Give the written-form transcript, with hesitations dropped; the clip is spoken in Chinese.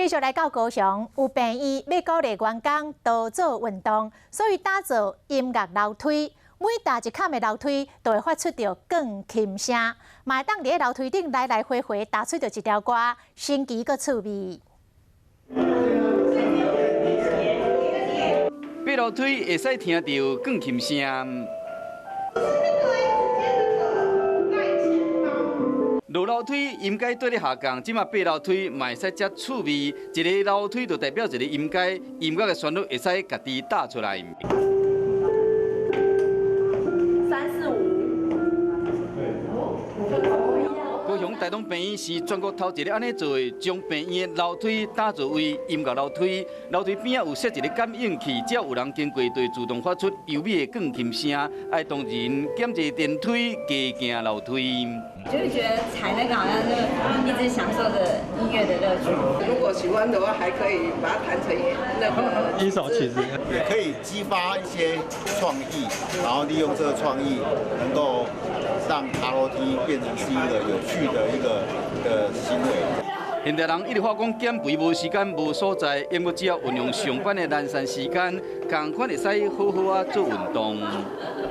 继续来到高雄，有病院要鼓励员工多做运动，所以打造音乐楼梯。每踏一坎的楼梯，都会发出着更轻声，嘛会当伫个楼梯顶来来回回打出着一条歌，新奇搁趣味。爬楼梯会使听到更轻声。 落楼梯音阶对咧下降，即马爬楼梯嘛会使遮趣味。一个楼梯就代表一个音阶，音乐的旋律会使家己打出来。高雄台东病院是全国头一个安尼做的，将病院的楼梯打造为音乐楼梯。楼梯边仔有设一个感应器，只要有人经过，就会自动发出优美的更轻声。爱当人减坐电梯，加行楼梯。 就会觉得踩那个好像是一直享受着音乐的乐趣。如果喜欢的话，还可以把它弹成那个一首曲子，也可以激发一些创意，然后利用这个创意，能够让爬楼梯变成是一个有趣的一个行为。 现代人一直话讲减肥无时间无所在，因为只要运用上班的懒散时间，同款会使好好啊做运动。